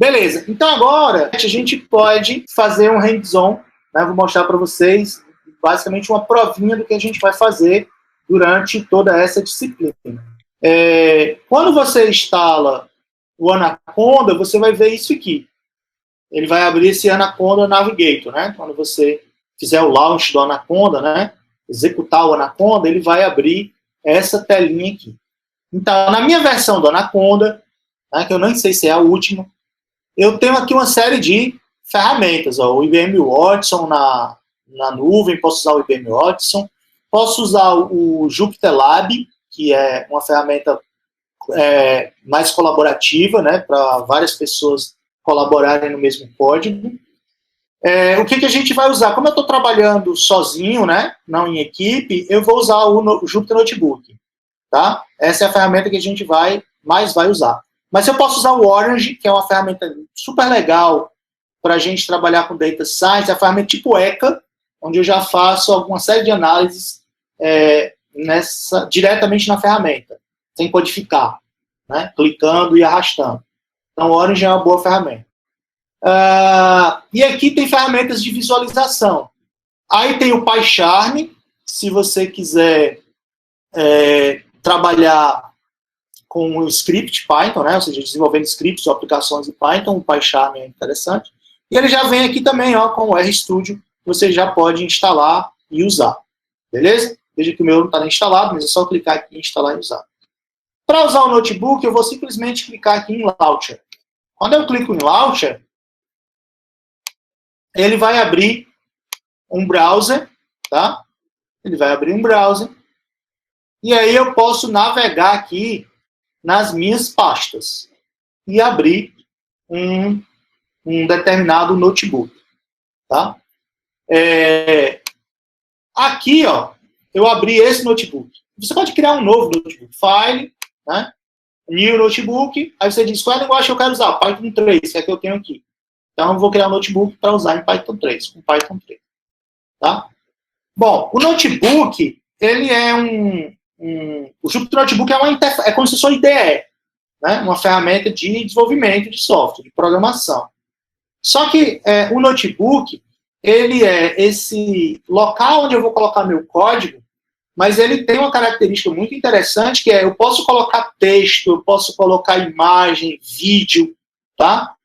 Beleza, então agora a gente pode fazer um hands-on, né? Vou mostrar para vocês basicamente uma provinha do que a gente vai fazer durante toda essa disciplina. Quando você instala o Anaconda, você vai ver isso aqui. Ele vai abrir esse Anaconda Navigator, né? Quando você fizer o launch do Anaconda, né? Executar o Anaconda, ele vai abrir essa telinha aqui. Então, na minha versão do Anaconda, né, que eu nem sei se é a última, eu tenho aqui uma série de ferramentas. Ó, o IBM Watson na nuvem, posso usar o IBM Watson, posso usar o Jupyter Lab, que é uma ferramenta mais colaborativa, né, para várias pessoas colaborarem no mesmo código. O que a gente vai usar? Como eu estou trabalhando sozinho, né, não em equipe, eu vou usar o Jupyter Notebook. Tá? Essa é a ferramenta que a gente mais vai usar. Mas eu posso usar o Orange, que é uma ferramenta super legal para a gente trabalhar com Data Science, é a ferramenta tipo ECA, onde eu já faço alguma série de análises diretamente na ferramenta, sem codificar, né? Clicando e arrastando. Então, o Orange é uma boa ferramenta. E aqui tem ferramentas de visualização. Aí tem o PyCharm, se você quiser trabalhar com o script Python, né? Ou seja, desenvolvendo scripts ou aplicações em Python, o PyCharm é interessante. E ele já vem aqui também, ó, com o RStudio, você já pode instalar e usar. Beleza? Veja que o meu não está nem instalado, mas é só clicar aqui em instalar e usar. Para usar o notebook, eu vou simplesmente clicar aqui em Launcher. Quando eu clico em Launcher, ele vai abrir um browser, tá? Ele vai abrir um browser. E aí eu posso navegar aqui nas minhas pastas e abrir um determinado notebook, tá? Aqui, ó, eu abri esse notebook. Você pode criar um novo notebook. File, né? New notebook. Aí você diz, qual é a linguagem que eu quero usar? Python 3, que é que eu tenho aqui. Então, eu vou criar um notebook para usar em Python 3, com Python 3. Tá? Bom, o notebook, ele é o Jupyter Notebook é como se fosse uma IDE, né? Uma ferramenta de desenvolvimento de software, de programação. Só que o notebook, ele é esse local onde eu vou colocar meu código, mas ele tem uma característica muito interessante, que é eu posso colocar texto, eu posso colocar imagem, vídeo, tá?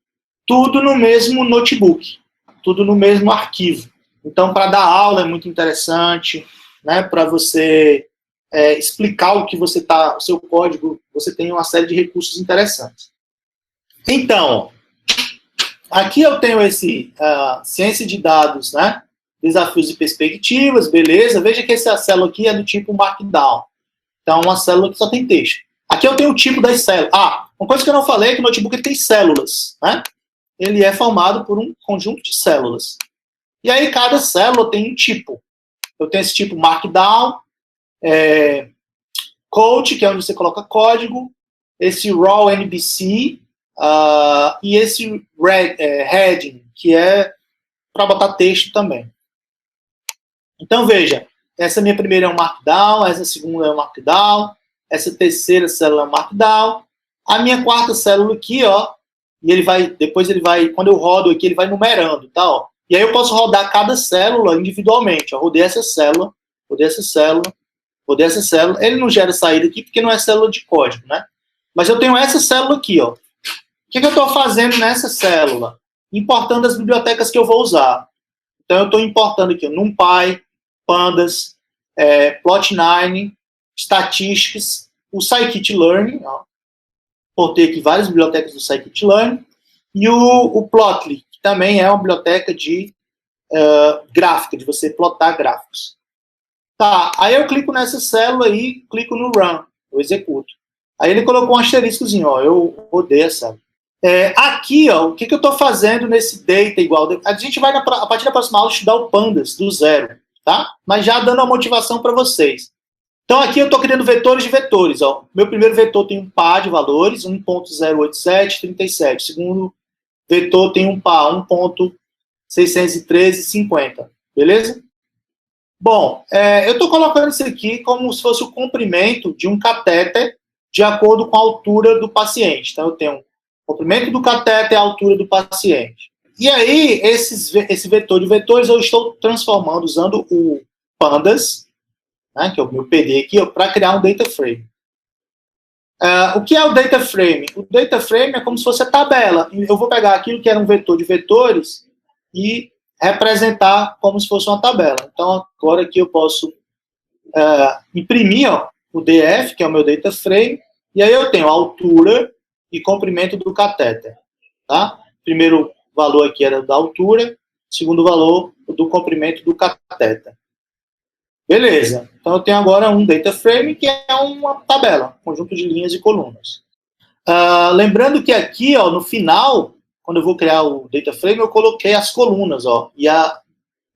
Tudo no mesmo notebook, tudo no mesmo arquivo. Então, para dar aula é muito interessante, né? Para você explicar o que você está, o seu código, você tem uma série de recursos interessantes. Então, aqui eu tenho esse ciência de dados, né? Desafios e perspectivas, beleza. Veja que essa célula aqui é do tipo Markdown. Então, uma célula que só tem texto. Aqui eu tenho o tipo das células. Uma coisa que eu não falei é que o notebook tem células, né? Ele é formado por um conjunto de células. E aí, cada célula tem um tipo. Eu tenho esse tipo Markdown, Code, que é onde você coloca código, esse Raw NBC, e esse Heading, que é para botar texto também. Então, veja, essa minha primeira é um Markdown, essa segunda é um Markdown, essa terceira célula é um Markdown, a minha quarta célula aqui, ó, e depois ele vai, quando eu rodo aqui, ele vai numerando, tá, ó. E aí eu posso rodar cada célula individualmente, ó, rodei essa célula, rodei essa célula, rodei essa célula, ele não gera saída aqui porque não é célula de código, né? Mas eu tenho essa célula aqui, ó. O que eu estou fazendo nessa célula? Importando as bibliotecas que eu vou usar. Então eu estou importando aqui, ó, NumPy, Pandas, Plot9, Statistics, o Scikit-Learn, portei aqui várias bibliotecas do Scikit-Learn, e o Plotly, que também é uma biblioteca de gráfica, de você plotar gráficos. Tá, aí eu clico nessa célula e clico no Run, eu executo. Aí ele colocou um asteriscozinho, ó, eu rodei a célula. Aqui, ó, o que eu estou fazendo nesse data igual? A gente vai, a partir da próxima aula, estudar o Pandas, do zero, tá? Mas já dando a motivação para vocês. Então, aqui eu estou criando vetores de vetores, ó. Meu primeiro vetor tem um par de valores, 1.08737. Segundo vetor tem um par, 1.61350. Beleza? Bom, eu estou colocando isso aqui como se fosse o comprimento de um catéter de acordo com a altura do paciente. Então, eu tenho Comprimento do cateter é a altura do paciente. E aí, esse vetor de vetores eu estou transformando usando o Pandas, né, que é o meu PD aqui, para criar um data frame. O que é o data frame? O data frame é como se fosse a tabela. Eu vou pegar aquilo que era um vetor de vetores e representar como se fosse uma tabela. Então, agora aqui eu posso imprimir o DF, que é o meu data frame, e aí eu tenho a altura e comprimento do catéter. Tá? Primeiro valor aqui era da altura, segundo valor do comprimento do catéter. Beleza. Então eu tenho agora um data frame que é uma tabela, um conjunto de linhas e colunas. Lembrando que aqui, ó, no final, quando eu vou criar o data frame, eu coloquei as colunas, ó, e o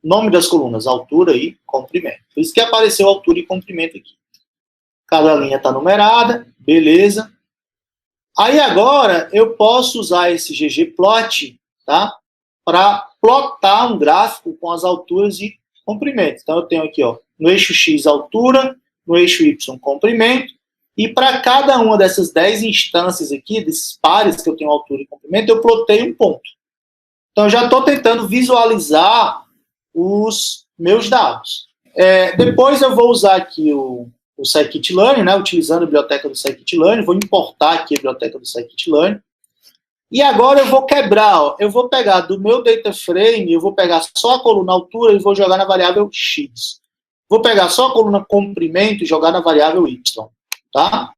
nome das colunas, altura e comprimento. Por isso que apareceu altura e comprimento aqui. Cada linha está numerada, beleza. Aí agora eu posso usar esse ggplot, tá, para plotar um gráfico com as alturas e comprimento. Então eu tenho aqui, ó, no eixo X altura, no eixo Y comprimento, e para cada uma dessas 10 instâncias aqui, desses pares que eu tenho altura e comprimento, eu plotei um ponto. Então eu já estou tentando visualizar os meus dados. Depois eu vou usar aqui o scikit-learn, né, utilizando a biblioteca do scikit-learn, vou importar aqui a biblioteca do scikit-learn. E agora eu vou quebrar, ó, eu vou pegar do meu data frame, eu vou pegar só a coluna altura e vou jogar na variável x. Vou pegar só a coluna comprimento e jogar na variável y, tá?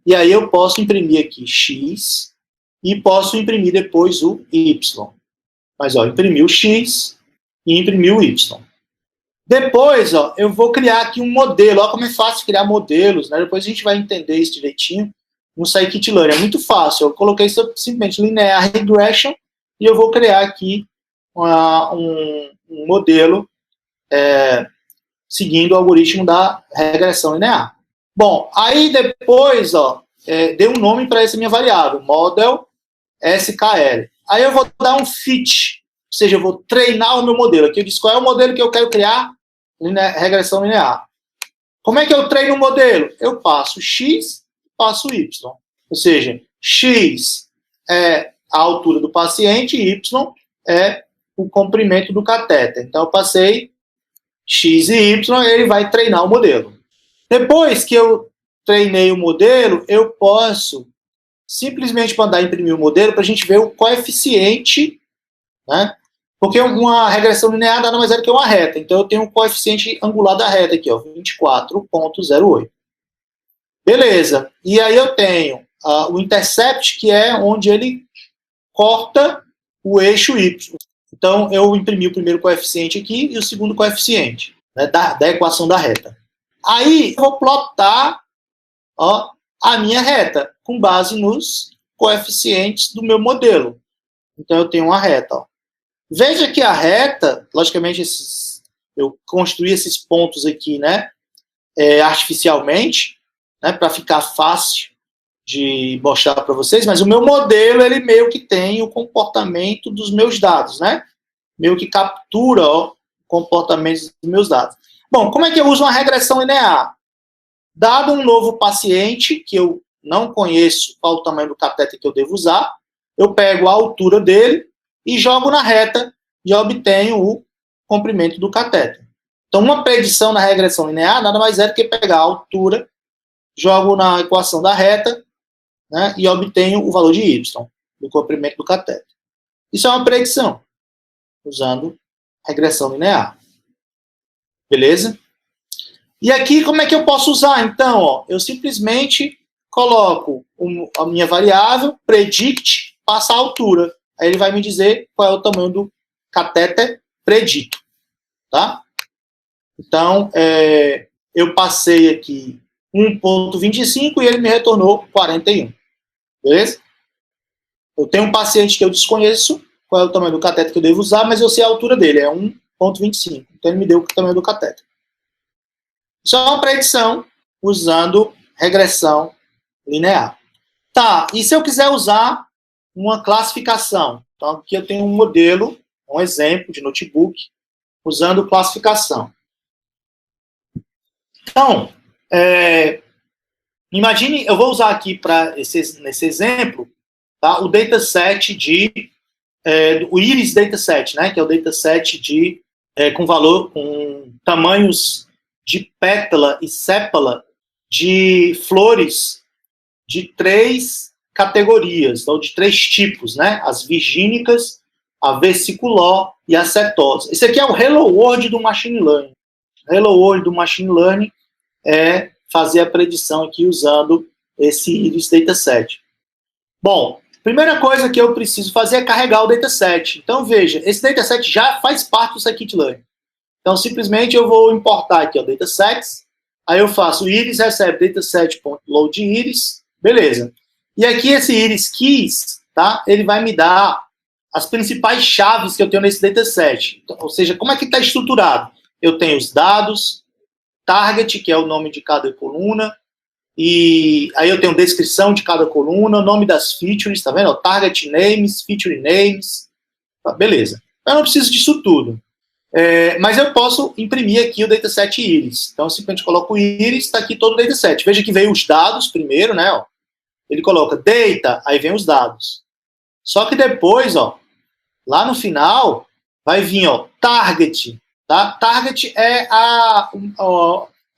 E aí eu posso imprimir aqui x e posso imprimir depois o y. Mas, ó, imprimi o x e imprimi o y. Depois, ó, eu vou criar aqui um modelo. Olha como é fácil criar modelos, né? Depois a gente vai entender isso direitinho no scikit-learn. É muito fácil. Eu coloquei simplesmente linear regression e eu vou criar aqui um modelo seguindo o algoritmo da regressão linear. Bom, aí depois, ó, dei um nome para essa minha variável, model SKL. Aí eu vou dar um fit, ou seja, eu vou treinar o meu modelo. Aqui eu disse qual é o modelo que eu quero criar, regressão linear. Como é que eu treino o modelo? Eu passo x, passo y. Ou seja, x é a altura do paciente e y é o comprimento do catéter. Então eu passei x e y, ele vai treinar o modelo. Depois que eu treinei o modelo, eu posso simplesmente mandar imprimir o modelo para a gente ver o coeficiente, né? Porque uma regressão linear nada mais é do que uma reta. Então eu tenho um coeficiente angular da reta aqui, ó, 24,08. Beleza. E aí eu tenho o intercept, que é onde ele corta o eixo y. Então eu imprimi o primeiro coeficiente aqui e o segundo coeficiente, né, da equação da reta. Aí eu vou plotar, ó, a minha reta com base nos coeficientes do meu modelo. Então eu tenho uma reta, ó. Veja que a reta, logicamente eu construí esses pontos aqui, né, artificialmente, né, para ficar fácil de mostrar para vocês, mas o meu modelo, ele meio que tem o comportamento dos meus dados, né? Meio que captura, ó, o comportamento dos meus dados. Bom, como é que eu uso uma regressão linear? Dado um novo paciente, que eu não conheço qual o tamanho do catéter que eu devo usar, eu pego a altura dele e jogo na reta e obtenho o comprimento do catéter. Então, uma predição na regressão linear nada mais é do que pegar a altura, jogo na equação da reta, né, e obtenho o valor de y, do comprimento do catéter. Isso é uma predição, usando regressão linear. Beleza? E aqui, como é que eu posso usar? Então, ó, eu simplesmente coloco a minha variável, predict, passa a altura. Aí ele vai me dizer qual é o tamanho do catéter predito. Tá? Então, eu passei aqui 1,25 e ele me retornou 41. Beleza? Eu tenho um paciente que eu desconheço qual é o tamanho do catéter que eu devo usar, mas eu sei a altura dele, é 1,25. Então ele me deu o tamanho do catéter. Isso é uma predição usando regressão linear. Tá, e se eu quiser usar uma classificação? Então aqui eu tenho um modelo, um exemplo de notebook, usando classificação. Então, imagine, eu vou usar aqui nesse exemplo, tá? O dataset o Iris dataset, né? Que é o dataset com valor, com tamanhos de pétala e sépala de flores de 3 categorias, ou de 3 tipos, né? As virgínicas, a versicolor e a setosa. Esse aqui é o Hello World do Machine Learning. O Hello World do Machine Learning é fazer a predição aqui usando esse Iris dataset. Bom, primeira coisa que eu preciso fazer é carregar o dataset. Então, veja, esse dataset já faz parte do scikit-learn. Então, simplesmente eu vou importar aqui o datasets, aí eu faço iris, recebe dataset.loadIris, beleza. E aqui esse iris keys, tá? Ele vai me dar as principais chaves que eu tenho nesse dataset. Então, ou seja, como é que está estruturado? Eu tenho os dados, target, que é o nome de cada coluna, e aí eu tenho descrição de cada coluna, nome das features, tá vendo? Target names, feature names, tá, beleza. Eu não preciso disso tudo. Mas eu posso imprimir aqui o dataset iris. Então, simplesmente coloco o iris, está aqui todo o dataset. Veja que veio os dados primeiro, né? Ó. Ele coloca data, aí vem os dados. Só que depois, ó, lá no final, vai vir, ó, target. Tá? Target é a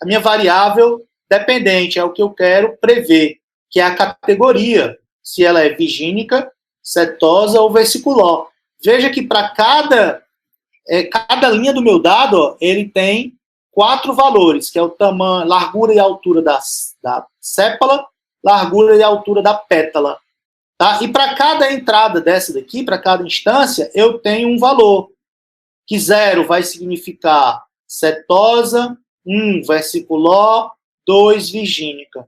minha variável dependente, é o que eu quero prever, que é a categoria, se ela é virgínica, setosa ou versicolor. Veja que para cada linha do meu dado, ó, ele tem 4 valores, que é o tamanho, largura e altura da sépala, largura e altura da pétala. Tá? E para cada entrada dessa daqui, para cada instância, eu tenho um valor. Que 0 vai significar setosa, 1 versicolor, 2 virgínica.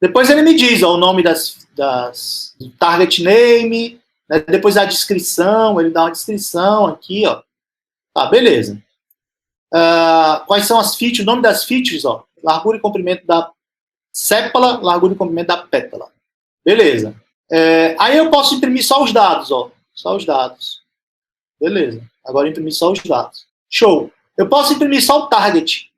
Depois ele me diz ó, o nome do target name, né? Depois a descrição, ele dá uma descrição aqui, ó. Tá, beleza. Quais são as features? O nome das features, ó. Largura e comprimento da sépala, largura e comprimento da pétala. Beleza. Aí eu posso imprimir só os dados, ó. Só os dados. Beleza. Agora eu imprimi só os dados. Show. Eu posso imprimir só o target.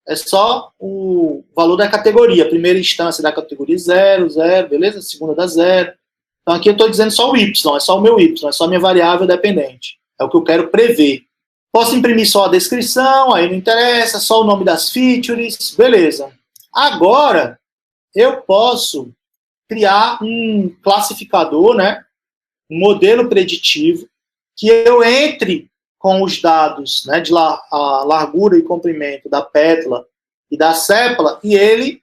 É só o valor da categoria. Primeira instância da categoria 0, 0, beleza? Segunda da 0. Então aqui eu estou dizendo só o Y, é só o meu Y, é só a minha variável dependente. É o que eu quero prever. Posso imprimir só a descrição, aí não interessa, só o nome das features, beleza. Agora, eu posso criar um classificador, né? Um modelo preditivo, que eu entre com os dados, né, de a largura e comprimento da pétala e da sépala, e ele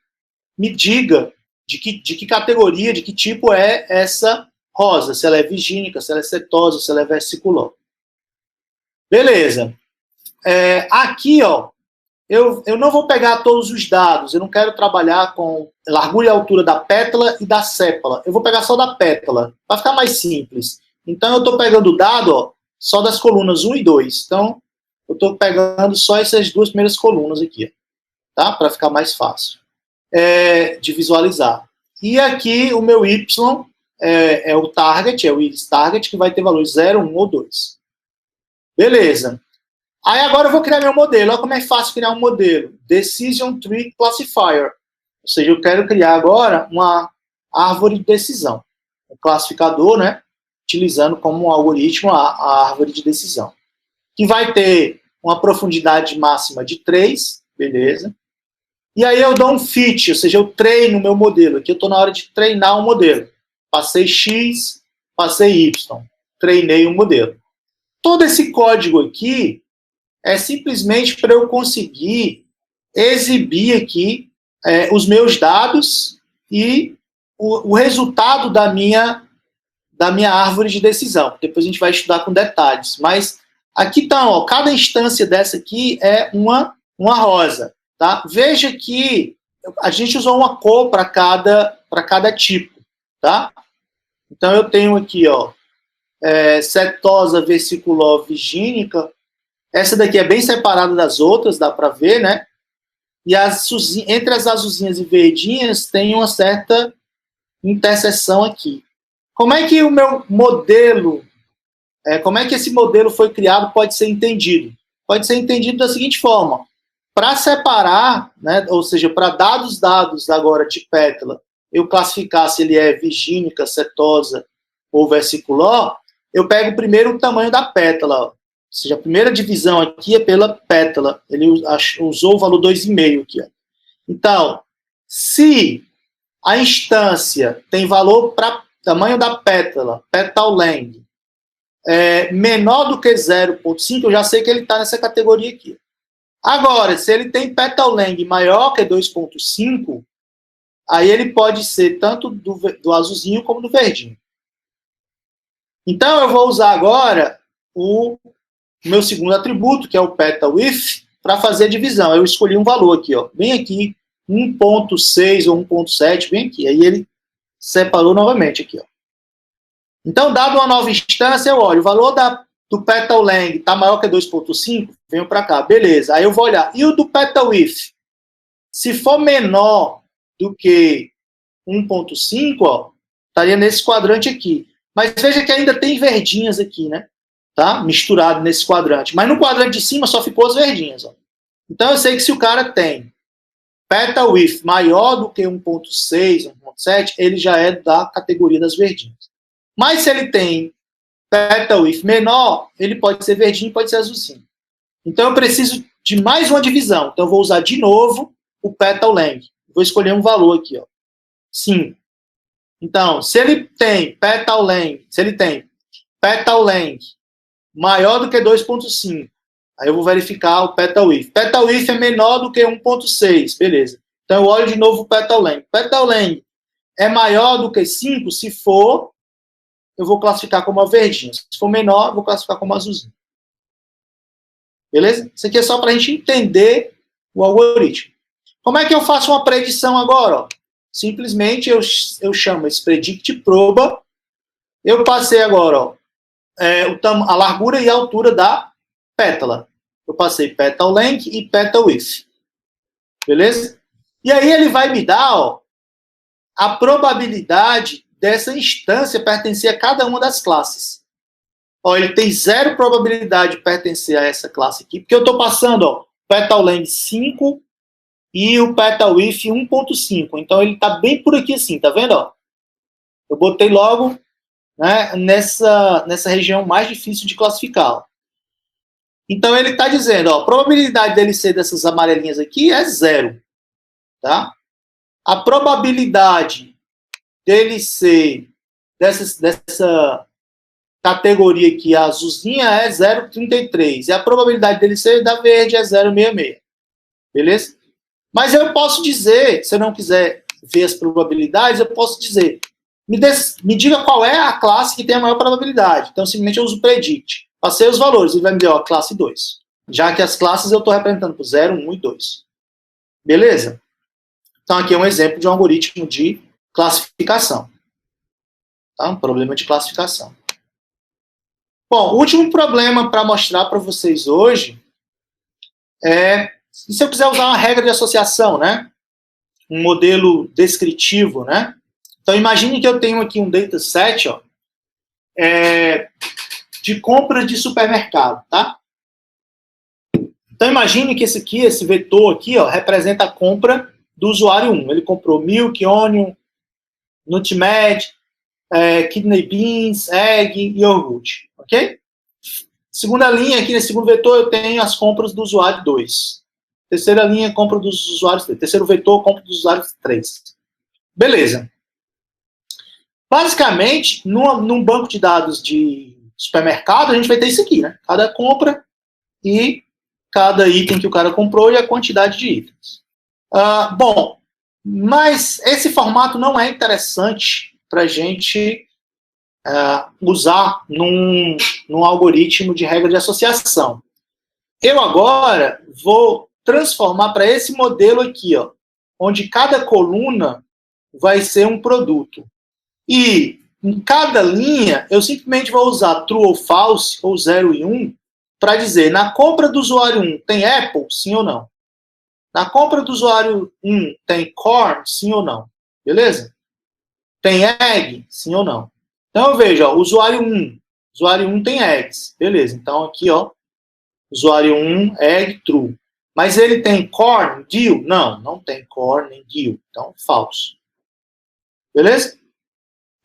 me diga de que categoria, de que tipo é essa rosa, se ela é virgínica, se ela é setosa, se ela é versicolor. Beleza. Aqui, ó, eu não vou pegar todos os dados, eu não quero trabalhar com largura e altura da pétala e da sépala, eu vou pegar só da pétala, para ficar mais simples. Então, eu estou pegando o dado, ó, só das colunas 1 e 2. Então, eu estou pegando só essas 2 primeiras colunas aqui, tá? Para ficar mais fácil de visualizar. E aqui, o meu Y é o target, é o iris target, que vai ter valores 0, 1 ou 2. Beleza. Aí agora eu vou criar meu modelo. Olha como é fácil criar um modelo. Decision Tree Classifier. Ou seja, eu quero criar agora uma árvore de decisão. Um classificador, né? Utilizando como algoritmo a árvore de decisão. Que vai ter uma profundidade máxima de 3, beleza. E aí eu dou um fit, ou seja, eu treino o meu modelo. Aqui eu estou na hora de treinar um modelo. Passei X, passei Y. Treinei um modelo. Todo esse código aqui é simplesmente para eu conseguir exibir aqui os meus dados e o resultado da minha árvore de decisão. Depois a gente vai estudar com detalhes. Mas aqui está, ó, cada instância dessa aqui é uma rosa. Tá? Veja que a gente usou uma cor para cada tipo. Tá? Então eu tenho aqui, ó, setosa, versicolor, virgínica. Essa daqui é bem separada das outras, dá para ver, né? E entre as azulzinhas e verdinhas tem uma certa interseção aqui. Como é que o meu modelo, como é que esse modelo foi criado pode ser entendido? Pode ser entendido da seguinte forma. Para separar, né, ou seja, para dados agora de pétala, eu classificar se ele é virgínica, setosa ou versículo O, eu pego primeiro o tamanho da pétala. Ó. Ou seja, a primeira divisão aqui é pela pétala. Ele usou o valor 2,5 aqui. Ó. Então, se a instância tem valor para tamanho da pétala, petal length, menor do que 0,5, eu já sei que ele está nessa categoria aqui. Agora, se ele tem petal length maior que 2,5, aí ele pode ser tanto do azulzinho como do verdinho. Então, eu vou usar agora o meu segundo atributo, que é o petal width, para fazer a divisão. Eu escolhi um valor aqui, ó, bem aqui, 1,6 ou 1,7, bem aqui. Aí ele separou novamente aqui, ó. Então, dado uma nova instância, eu olho, o valor do petal length está maior que 2,5, venho para cá, beleza. Aí eu vou olhar, e o do petal width? Se for menor do que 1,5, ó, estaria nesse quadrante aqui. Mas veja que ainda tem verdinhas aqui, né? Tá? Misturado nesse quadrante. Mas no quadrante de cima só ficou as verdinhas, ó. Então eu sei que se o cara tem petal width maior do que 1,6, 1,7, ele já é da categoria das verdinhas. Mas se ele tem petal width menor, ele pode ser verdinho e pode ser azulzinho. Então eu preciso de mais uma divisão. Então eu vou usar de novo o petal length. Vou escolher um valor aqui, ó. 5. Então, se ele tem petal length maior do que 2,5, aí eu vou verificar o petal width. Petal width é menor do que 1,6, beleza. Então eu olho de novo o petal length. Petal length é maior do que 5, se for, eu vou classificar como verdinho. Se for menor, eu vou classificar como azulzinho. Beleza? Isso aqui é só para a gente entender o algoritmo. Como é que eu faço uma predição agora? Ó? Simplesmente eu chamo esse predict proba. Eu passei agora ó, a largura e a altura da pétala. Eu passei petal length e petal width. Beleza? E aí ele vai me dar ó, a probabilidade dessa instância pertencer a cada uma das classes. Ó, ele tem 0 probabilidade de pertencer a essa classe aqui, porque eu estou passando ó, petal length 5 e o petal width 1,5. Então ele está bem por aqui assim, tá vendo? Ó? Eu botei logo né, nessa região mais difícil de classificar. Ó. Então ele está dizendo, ó, a probabilidade dele ser dessas amarelinhas aqui é 0. Tá? A probabilidade dele ser dessa categoria aqui, a azulzinha, é 0,33. E a probabilidade dele ser da verde é 0,66. Beleza? Mas eu posso dizer, se eu não quiser ver as probabilidades, eu posso dizer, me diga qual é a classe que tem a maior probabilidade. Então, simplesmente eu uso predict. Passei os valores e vai me dar a classe 2. Já que as classes eu estou representando por 0, 1 e 2. Beleza? Então, aqui é um exemplo de um algoritmo de classificação. Tá? Um problema de classificação. Bom, o último problema para mostrar para vocês hoje é, se eu quiser usar uma regra de associação, né? Um modelo descritivo, né? Então, imagine que eu tenho aqui um dataset ó, de compras de supermercado, tá? Então, imagine que esse vetor aqui ó, representa a compra do usuário 1. Ele comprou milk, onion, nutmeg, kidney beans, egg e iogurte, ok? Segunda linha, aqui nesse segundo vetor, eu tenho as compras do usuário 2. Terceira linha, compra dos usuários 3. Terceiro vetor, compra dos usuários 3. Beleza. Basicamente, num banco de dados de supermercado, a gente vai ter isso aqui, né? Cada compra e cada item que o cara comprou e a quantidade de itens. Bom, mas esse formato não é interessante para a gente usar num algoritmo de regra de associação. Eu agora vou transformar para esse modelo aqui, ó, onde cada coluna vai ser um produto. E em cada linha, eu simplesmente vou usar true ou false, ou 0 e 1, para dizer, na compra do usuário 1 tem Apple, sim ou não? Na compra do usuário 1 tem corn, sim ou não? Beleza? Tem egg, sim ou não? Então eu vejo, ó, usuário 1 tem eggs. Beleza, então aqui, ó, usuário 1, egg, true. Mas ele tem corn, deal? Não, não tem corn nem deal. Então, falso. Beleza?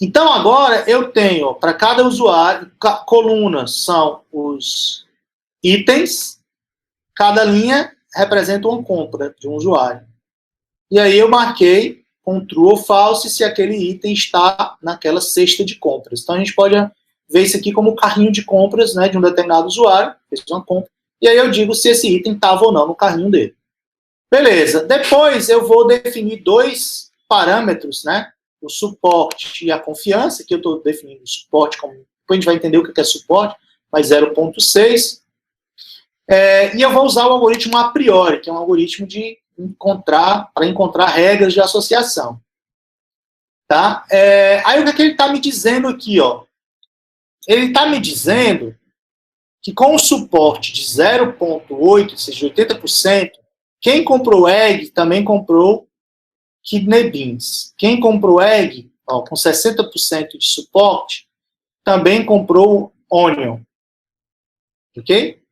Então, agora eu tenho, para cada usuário, colunas são os itens, cada linha representa uma compra de um usuário. E aí eu marquei com true ou false se aquele item está naquela cesta de compras. Então, a gente pode ver isso aqui como o carrinho de compras, né, de um determinado usuário, fez uma compra, e aí eu digo se esse item estava ou não no carrinho dele. Beleza. Depois eu vou definir dois parâmetros, né, o suporte e a confiança, que eu estou definindo o suporte como... Depois a gente vai entender o que é suporte, mas 0.6. E eu vou usar o algoritmo a priori, que é um algoritmo para encontrar regras de associação. Tá? Aí o que ele está me dizendo aqui? Ó? Ele está me dizendo que com o suporte de 0.8, ou seja, 80%, quem comprou egg também comprou kidney beans. Quem comprou egg, ó, com 60% de suporte, também comprou onion. Ok?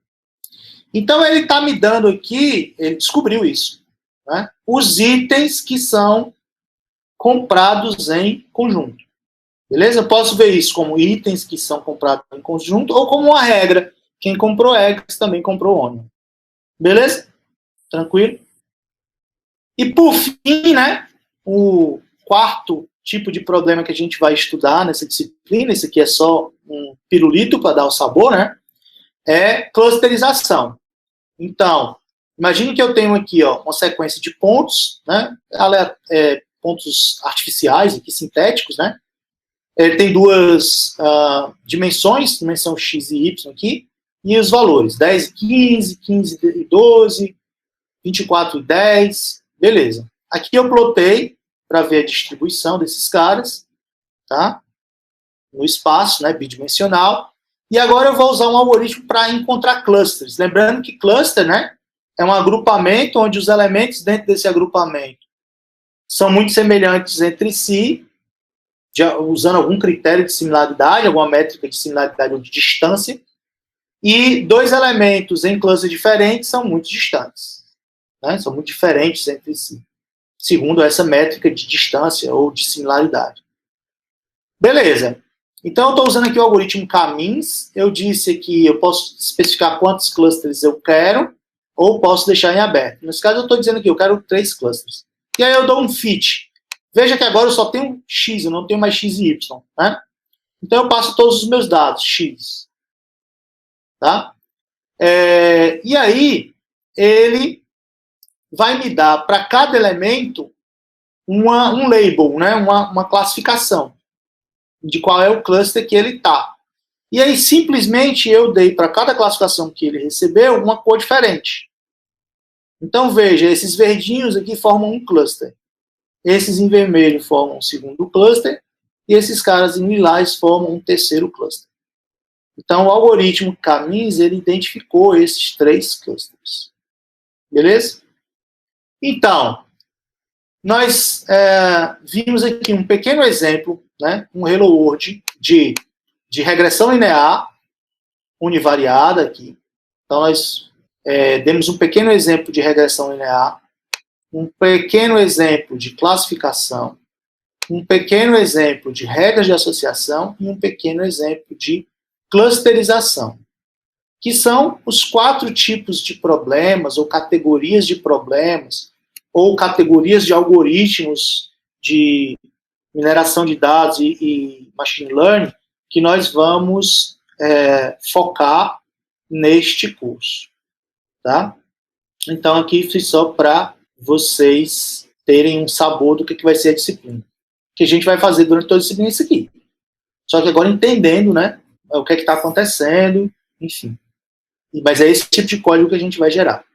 Então, ele está me dando aqui, ele descobriu isso, né, os itens que são comprados em conjunto. Beleza? Eu posso ver isso como itens que são comprados em conjunto ou como uma regra. Quem comprou eggs também comprou onion. Beleza? Tranquilo? E por fim, né, o quarto tipo de problema que a gente vai estudar nessa disciplina, esse aqui é só um pirulito para dar o sabor, né, é clusterização. Então, imagine que eu tenho aqui, ó, uma sequência de pontos, né, pontos artificiais, aqui, sintéticos, né, ele tem duas dimensões, dimensão x e y aqui, e os valores, 10 e 15, 15 e 12, 24 e 10, beleza. Aqui eu plotei para ver a distribuição desses caras, tá? No espaço, né, bidimensional. E agora eu vou usar um algoritmo para encontrar clusters. Lembrando que cluster, né, é um agrupamento onde os elementos dentro desse agrupamento são muito semelhantes entre si, usando algum critério de similaridade, alguma métrica de similaridade ou de distância, e dois elementos em clusters diferentes são muito distantes, né? São muito diferentes entre si, segundo essa métrica de distância ou de similaridade. Beleza. Então, eu estou usando aqui o algoritmo K-means. Eu disse que eu posso especificar quantos clusters eu quero, ou posso deixar em aberto. Nesse caso, eu estou dizendo que eu quero 3 clusters. E aí eu dou um fit. Veja que agora eu só tenho X, eu não tenho mais X e Y. Né? Então, eu passo todos os meus dados, X. Tá? E aí, ele vai me dar, para cada elemento, um label, né? uma classificação de qual é o cluster que ele está. E aí, simplesmente, eu dei para cada classificação que ele recebeu uma cor diferente. Então, veja, esses verdinhos aqui formam um cluster. Esses em vermelho formam um segundo cluster. E esses caras em lilás formam um terceiro cluster. Então, o algoritmo K-means, ele identificou esses 3 clusters. Beleza? Então, nós vimos aqui um pequeno exemplo, né, um Hello World de regressão linear univariada aqui. Então, nós demos um pequeno exemplo de regressão linear, um pequeno exemplo de classificação, um pequeno exemplo de regras de associação e um pequeno exemplo de clusterização, que são os 4 tipos de problemas ou categorias de problemas ou categorias de algoritmos de mineração de dados e machine learning que nós vamos focar neste curso. Tá? Então, aqui foi só para vocês terem um sabor do que vai ser a disciplina. Que a gente vai fazer durante toda a disciplina isso aqui. Só que agora entendendo, né, o que está acontecendo, enfim. Mas é esse tipo de código que a gente vai gerar.